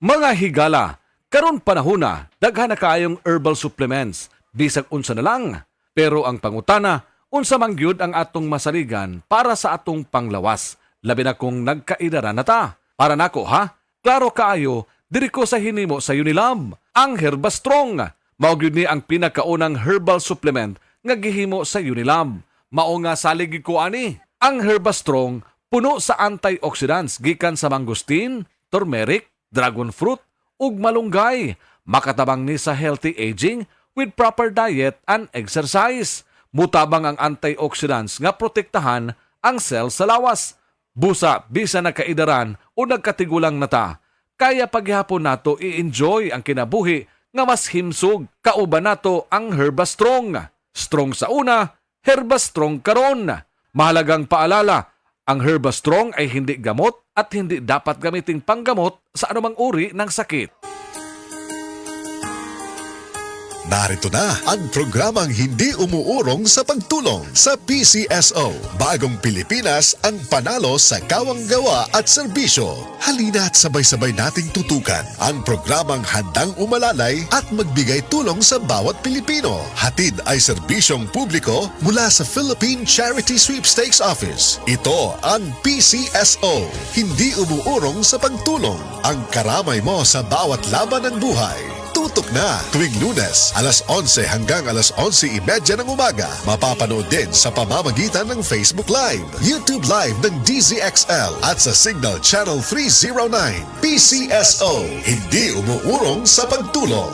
Mga higala, karon panahona, daghan na kaayong herbal supplements, bisag unsa na lang. Pero ang pangutana, unsa man gyud ang atong masaligan para sa atong panglawas, labi na kung nagkaidara na ta. Para nako ha, klaro kaayo, diri ko sa hinimo sa Unilab, ang Herbastrong. Mao gyud ni ang pinakaunang herbal supplement nga gihimo sa Unilab. Mao nga salig ko ani. Ang Herbastrong puno sa antioxidants gikan sa mangosteen, turmeric, dragon fruit, ug malunggay. Makatabang ni sa healthy aging with proper diet and exercise. Mutabang ang antioxidants nga protektahan ang cell sa lawas. Busa, bisa nagkaidaran o nagkatigulang nata. Kaya paghihapon nato i-enjoy ang kinabuhi nga mas himsog. Kauban nato ang Herbastrong. Strong sa una, Herbastrong karon. Mahalagang paalala, ang Herbastrong ay hindi gamot at hindi dapat gamiting panggamot sa anumang uri ng sakit. Narito na ang programang hindi umuurong sa pagtulong sa PCSO. Bagong Pilipinas ang panalo sa kawang-gawa at serbisyo. Halina at sabay-sabay nating tutukan ang programang handang umalalay at magbigay tulong sa bawat Pilipino. Hatid ay serbisyong publiko mula sa Philippine Charity Sweepstakes Office. Ito ang PCSO. Hindi umuurong sa pagtulong. Ang karamay mo sa bawat laban ng buhay. Tutok na tuwing Lunes, alas 11 hanggang alas 11:30 ng umaga. Mapapanood din sa pamamagitan ng Facebook Live, YouTube Live ng DZXL at sa Signal Channel 309. PCSO, hindi umuurong sa pagtulong.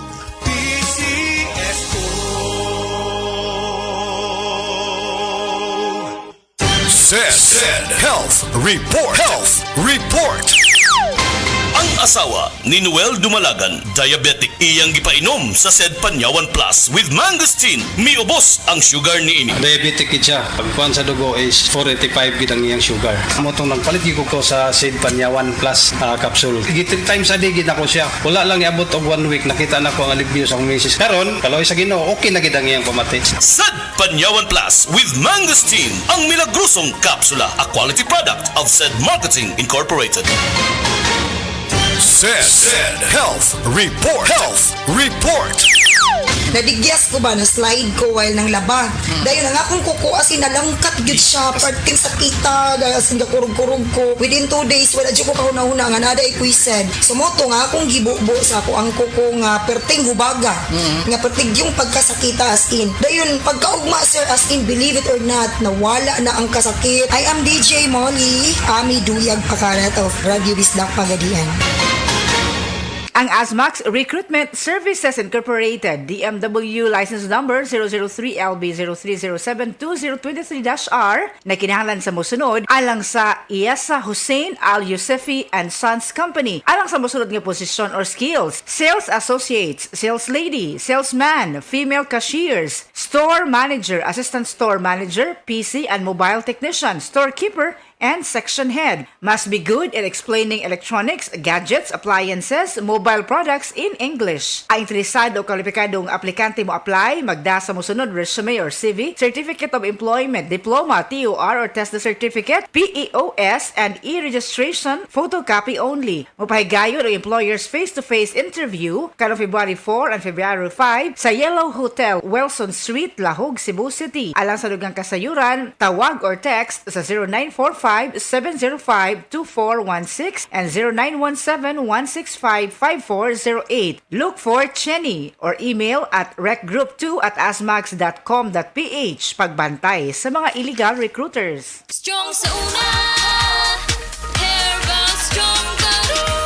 Said Health Report. Health Report. Ang asawa ni Noel Dumalagan, diabetic, iyang gipainom sa Sed Panyawan Plus with mangosteen. Miubos ang sugar ni ini. Diabetic kid siya. Pagkuhan sa dugo is 485 gid ang iyang sugar. Amo tong nagpalit gyud ko sa Sed Panyawan Plus capsule. 3 times a day gid ako siya. Wala lang iabot og 1 week nakita na ko ang alibyo sa akong misis. Karon, kaloy sa Ginoo, okay na gid ang iyang pamati. Sed Panyawan Plus with mangosteen, ang milagrosong kapsula, a quality product of Sed Marketing Incorporated. Said Health Report. Health Report. Nadigyas ko ba na slide ko while nang laba. Dayon nga akong kuko asin nalangkat gyud siya parting sakita dahil asin kurog-kurog ko. Within 2 days wala jud ko kahuna-huna nga naday kuised. Sumoto nga akong gibubo sa ako ang kuko nga perting hubaga. Nga perting yung pagkasakita as in. Dayon pagkaugma sir as in believe it or not nawala na ang kasakit. I am DJ Molly, Ami Duyag Pakarat of Radio Bisdak Pagadian. Ang Asmax Recruitment Services Incorporated, DMW license number 003LB03072023-R na kinahanglan sa mosunod alang sa Iyasa Hussein Al Yusefi and Sons Company. Alang sa mosunod nga posisyon or skills: sales associates, sales lady, salesman, female cashiers, store manager, assistant store manager, PC and mobile technician, storekeeper, and section head. Must be good at explaining electronics, gadgets, appliances, mobile products in English. Ang interesado o kwalipikadong aplikante mo apply, magda sa mosunod resume or CV, Certificate of Employment, Diploma, TOR or Test the Certificate, PEOS, and e-registration, photocopy only. Mapahigayon o employer's face-to-face interview karong February 4 and February 5 sa Yellow Hotel, Wilson Street, Lahog, Cebu City. Alang sa dugang kasayuran, tawag or text sa 0945-705-2416 and 0917-165-5408. Look for Chenny or email at recgroup2@asmax.com.ph. Pagbantay sa mga illegal recruiters. Strong sa una, Herbal Strong karon.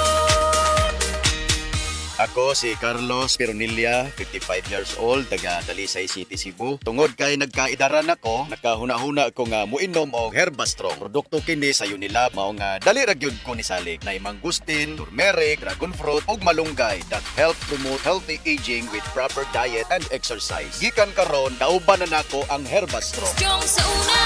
Ako si Carlos Pironilla, 55 years old, taga Talisay City, Cebu. Tungod kay nagkaidaran ako, nakahuna-huna ko nga muinom og Herbastrong. Produkto kini sa Unilab, mao nga dali ra gyud ko ni salig. Nay mangosteen, turmeric, dragon fruit ug malunggay that help promote healthy aging with proper diet and exercise. Gikan karon, nauban na nako ang Herbastrong. Strong sa una,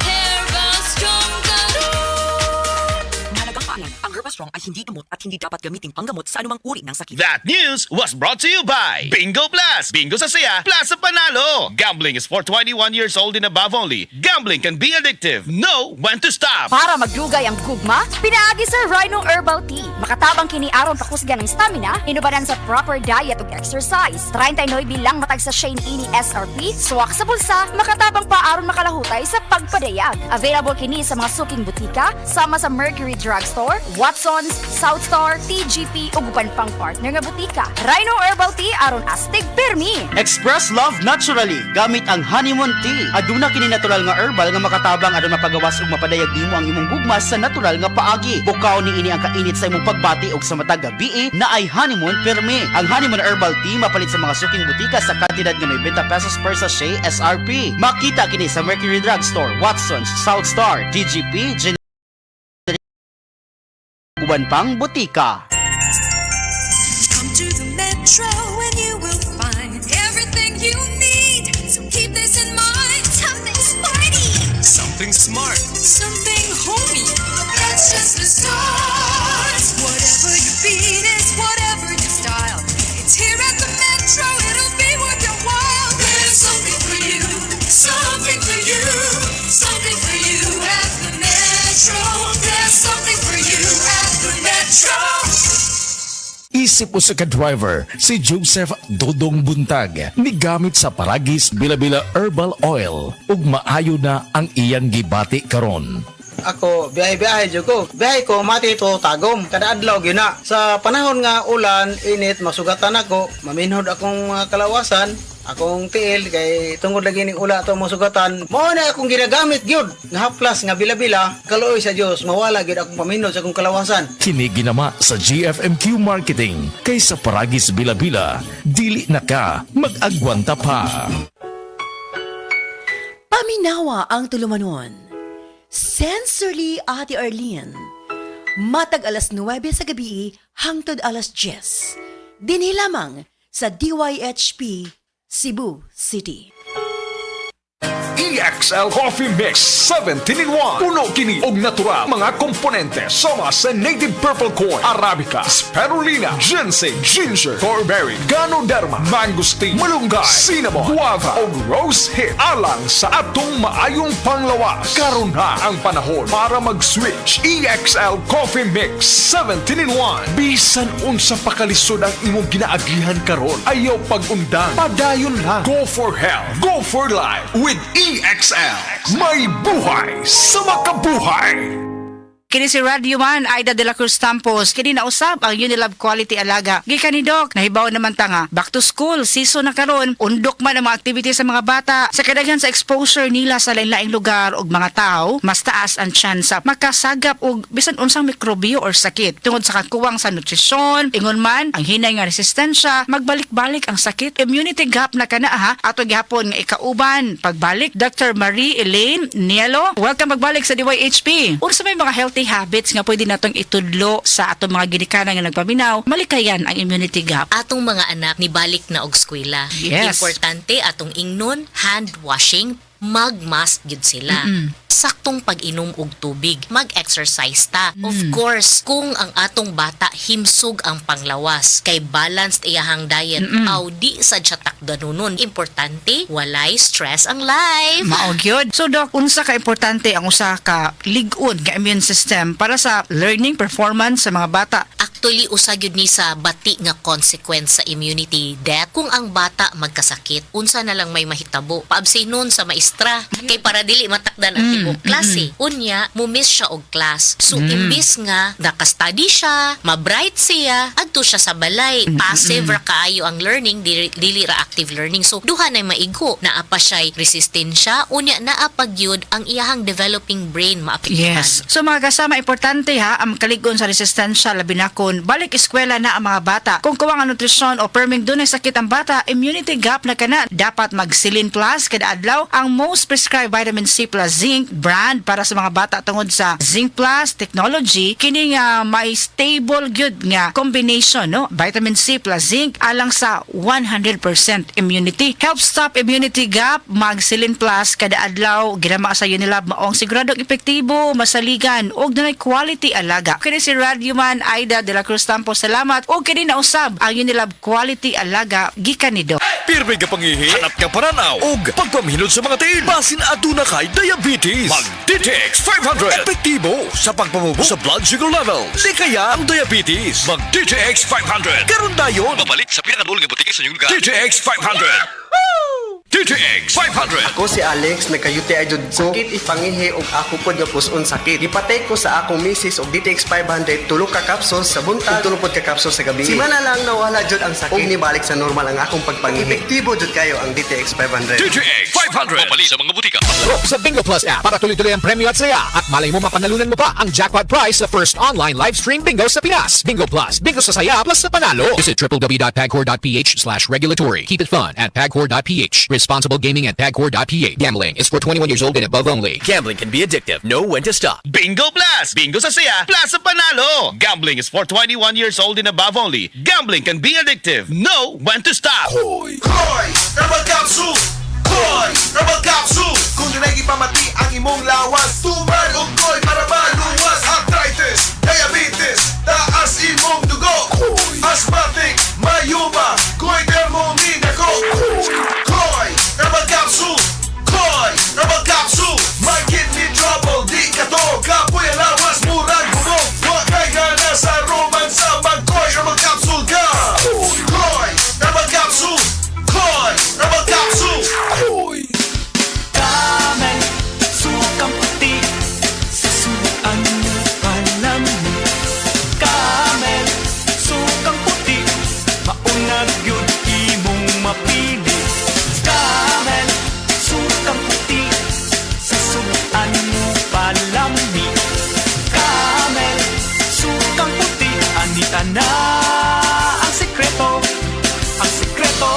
Herbal Strong karon. Mahalagang paalam, ang Herbastrong ay hindi gamot at hindi dapat gamitin panggamot sa anumang uri ng sakit. That news was brought to you by Bingo Plus. Bingo sa saya, plus sa panalo. Gambling is for 21 years old and above only. Gambling can be addictive. Know when to stop. Para magdugay ang gugma, pinaagi sa Rhino Herbal Tea. Makatabang kini aron pakusgan ng stamina, inubanan sa proper diet ug exercise. 39 bilang matag sa Shane ini SRP, swak sa bulsa, makatabang pa aron makalahutay sa pagpadayag. Available kini sa mga suking butika, sama sa Mercury Drugstore, Watson's, Southstar, TGP ug uban pang partner nga butika. Rhino Herbal Tea aron astig pirmi. Express love naturally gamit ang honeymoon tea. Aduna kini natural nga herbal nga makatabang aron mapagawas ug mapadayag nimo ang imong gugma sa natural nga paagi. Bukaw ni ini ang kainit sa imong pagbati ug sa matag gabi na ay honeymoon pirmi. Ang honeymoon herbal tea mapalit sa mga suking butika sa kantidad nga 90 pesos per sachet SRP. Makita kini sa Mercury Drugstore, Watson's, Southstar, TGP, uban pang butika. Come to the Metro and you will find everything you need. So keep this in mind. Something sporty. Something smart. Something homey. That's just the start. Whatever your beat is, whatever your style. It's here at the Metro. It'll be worth your while. There's something for you. Something for you. Something for you at the Metro. There's something for you at the Metro. Isip usa ka driver si Joseph Dodong Buntag migamit sa Paragis Bila-Bila Herbal Oil ug maayo na ang iyang gibati karon. Ako, biyahe-biyahe jud ko. Biyahe ko mati to tagom. Kada adlaw gyud na. Sa panahon nga ulan, init, masugatan ako, maminhod akong kalawasan. Akong tiil kay tungod lagi ning ula to masugatan. Mao na akong ginagamit gyud. Nga haplas nga bila-bila, kaluoy sa Dios, mawala gyud akong paminhod sa akong kalawasan. Kini ginama sa GFMQ Marketing kay sa Paragis Bila-Bila, dili na ka mag-agwanta pa. Paminawa ang tulumanon. Sensorily Ate Arlene. Matag alas 9 sa gabi hangtod alas 10. Dinhi lamang sa DYHP Cebu City. EXL Coffee Mix 17-in-1. Puno kini og natural mga komponente sama sa native purple corn, arabica, spirulina, ginseng, ginger, thornberry, ganoderma, mangosteen, malunggay, cinnamon, guava ug rose hip alang sa atong maayong panglawas. Karon na ang panahon para mag-switch. EXL Coffee Mix 17-in-1. Bisan unsa pa kalisod ang imong ginaagihan karon, ayaw pag-undang, padayon lang. Go for health, go for life with EXL. May buhay sa makabuhay. Kini si Radio Man, Aida de la Cruz Campos. Kini nausap ang Unilab Quality Alaga. Gikan ni Doc, nahibaw naman ta nga. Back to school, season na karon. Undok man ang mga activities sa mga bata. Sa kadaghan sa exposure nila sa lain-laing lugar ug mga tao, mas taas ang chance makasagap og bisan unsang mikrobyo or sakit. Tungod sa kakuwang sa nutrisyon, ingon man, ang hinay nga resistensya, magbalik-balik ang sakit. Immunity gap na kana ha. Ato gihapon nga ikauban. Pagbalik, Dr. Marie Elaine Nielo. Welcome pagbalik sa DYHP. Unsa may mga healthy habits nga pwede natong itudlo sa atong mga ginikanan nga nagpaminaw, malikayan ang immunity gap. Atong mga anak ni balik na og eskwela. Yes. Importante atong ingnon, hand washing, mag-mask gyud sila. Saktong pag-inom og tubig, mag-exercise ta. Of course, kung ang atong bata himsog ang panglawas, kay balanced iyahang diet, aw di sad siya takdanunon. Importante, walay stress ang life. Mao gyud. So Doc, unsa ka importante ang usa ka lig-on nga immune system para sa learning performance sa mga bata? Actually, usa gyud ni sa bati nga consequence sa immunity death. Kung ang bata magkasakit, unsa na lang may mahitabo. Paabsinon sa maestra. Kay para dili matakdan ang tibok klase. Unya, mumiss siya og class. So, imbis nga, nakastudy siya, mabright siya, adto siya sa balay. Passive ra kaayo ang learning, dili ra active learning. So, duha na maigo. Naapa siya'y resistensya. Unya, naapag yun ang iyahang developing brain maapektuhan. Yes. So mga kasama, importante ha, ang kaligon sa resistensya, labi na kung balik eskwela na ang mga bata. Kung kuwang ang nutrisyon o perming dunay sakit ang bata, immunity gap na kana. Dapat mag-Silin Plus kada adlaw, ang most prescribed vitamin C plus zinc brand para sa mga bata tungod sa Zinc Plus technology. Kini nga may stable good nga combination, no? Vitamin C plus zinc alang sa 100% immunity. Help stop immunity gap, mag-Silin Plus kada adlaw, ginama sa Unilab maong siguradong epektibo, masaligan ug dunay quality alaga. Kini si Radio Man Aida de la Cruz Tampo, salamat. O kini na usab ang Unilab Quality Alaga gikan ni Doc. Pirmi ka pangihi, hanap ka paranaw, ug pagpamhinod sa mga tiil. Basin aduna kay diabetes. Mag DTX 500. Epektibo sa pagpamubo sa blood sugar levels. Di kaya ang diabetes. Mag DTX 500. Karon dayon. Mabalik sa pinakadul nga butika sa inyong lugar. DTX 500. DTX 500. Ako si Alex, nagka-UTI jud ko. Sakit ipangihi og ako pod nga puson sakit. Ipatay ko sa akong misis og DTX 500 tulo ka capsules sa buntag, tulo pod ka capsules sa gabi. Simana lang nawala jud ang sakit. Og nibalik sa normal ang akong pagpangihi. Epektibo jud kayo ang DTX 500. DTX 500. Mabalik sa mga butika. Sa Bingo Plus app para tuloy-tuloy ang premyo at saya at malay mo mapanalunan mo pa ang jackpot prize sa first online live stream bingo sa Pinas. Bingo Plus, bingo sa saya plus sa panalo. Visit www.pagcor.ph/regulatory. Keep it fun at pagcor.ph. Responsible gaming at pagcor.ph. Gambling is for 21 years old and above only. Gambling can be addictive. Know when to stop. Bingo Plus! Bingo sa saya, plus sa panalo! Gambling is for 21 years old and above only. Gambling can be addictive. Know when to stop. Koy! Herbal Capsule! Koy! Herbal Capsule! Kung dinay ipamati ang imong lawas, tuman og koy para maluwas. Arthritis, diabetes, taas imong dugo. Asthmatic, mayuma, koy dermomin ako. Koy! Herbal Capsule! Koy! Herbal Capsule! My kidney trouble, di ka to. Kapoy ang lawas, murag bumog. Huwag kay gana sa romansa, mag-koy Herbal Capsule ka. Koy! Herbal Capsule! Koy! Herbal Capsule! Koy! Damay, sukang puti, sasuan mo palamig. Kamel, sukang puti, maunag yun imong mapili. Kamel, sukang puti, sasuan mo palamig. Kamel, sukang puti, anita na ang sekreto, ang sekreto.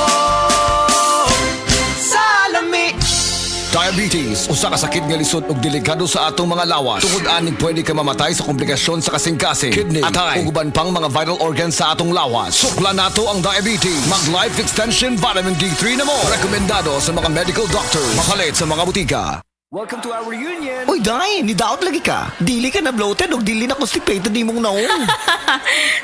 Diabetes, usa ka sakit nga lisod ug delikado sa atong mga lawas. Tungod aning pwede ka mamatay sa komplikasyon sa kasing-kasing, kidney, atay, ug uban pang mga vital organs sa atong lawas. Sukla nato ang diabetes. Mag Life Extension Vitamin D3 na mo. Rekomendado sa mga medical doctors. Makalit sa mga butika. Welcome to our reunion! Uy, Day! Nidaot lagi ka! Dili ka na bloated o dili na constipated ni mong naong!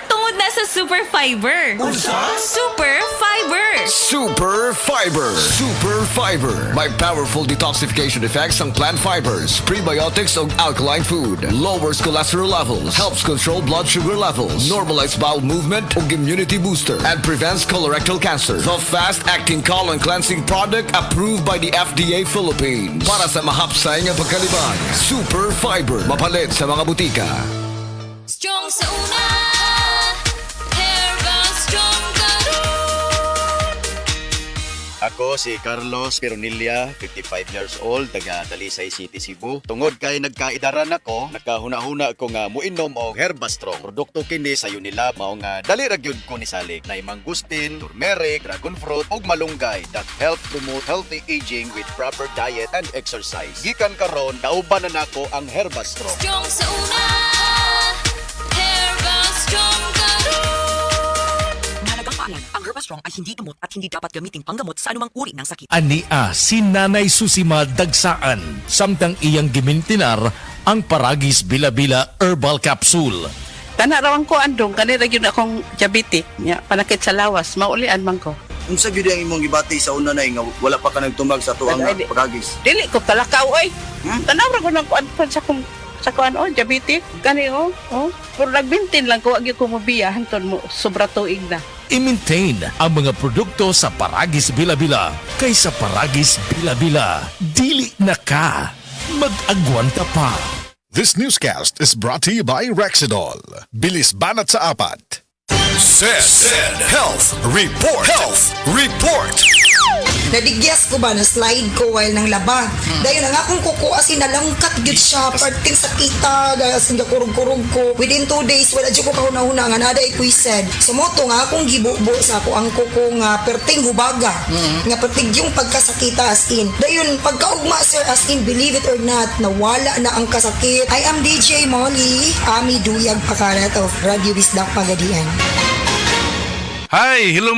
Tungod na sa Super Fiber! Unsa? Super Fiber! Super Fiber! Super Fiber! May powerful detoxification effects ang plant fibers, prebiotics ug alkaline food. Lowers cholesterol levels, helps control blood sugar levels, normalize bowel movement ug immunity booster, and prevents colorectal cancer. The fast-acting colon cleansing product approved by the FDA Philippines. Para sa mahapsay nga pagkalibang, Super Fiber. Mapalit sa mga butika. Strong sa una, Herbal Strong Garo. Ako si Carlos Pironilla, 55 years old, taga Talisay City, Cebu. Tungod kay nagkaidaran ako, nakahuna-huna ko nga muinom og Herbastrong. Produkto kini sa Unilab, mao nga dali ra gyud ko ni salik. Nay mangustin, turmeric, dragon fruit ug malunggay that help promote healthy aging with proper diet and exercise. Gikan karon, kauban na nako ang Herbastrong. Strong sa una, Herbal Strong Garo. Mahalagang paalam, ang Herbastrong ay hindi gamot at hindi dapat gamitin panggamot sa anumang uri ng sakit. Ania si Nanay Susima Dagsaan, samtang iyang gimintinar ang Paragis Bila-Bila Herbal Capsule. Tanarawan ko andong, kanira yun akong diabetic, ya, panakit sa lawas, maulian man ko. Unsa gyud ang imong gibati sa una nay nga wala pa ka nagtumag sa tuang Paragis? Dili ko talakaw oy. Tanawra ko nang kuan sa kuan oh, diabetic, kani oh. Pero nagbintin lang ko, wag ko mobiya hanton mo sobra tuig na. I-maintain ang mga produkto sa Paragis Bila-Bila. Kaysa Paragis Bila-Bila, dili na ka. Mag-agwanta pa. This newscast is brought to you by Rexidol. Bilis banat sa apat. Said Health Report. Health Report. Nadigyas ko ba na slide ko while nang laba. Dayon ang akong kuko asin nalangkat gyud siya parting sakita dahil asin kurog-kurog ko. Within 2 days wala jud ko kahuna-huna nga naday kuised. Sumoto nga akong gibubo sa ako ang kuko nga perting hubaga. Nga perting yung pagkasakita as in. Dayon pagkaugma sir as in believe it or not nawala na ang kasakit. I am DJ Molly, Ami Duyag Pakarat of Radio Bisdak Pagadian. Hi, hello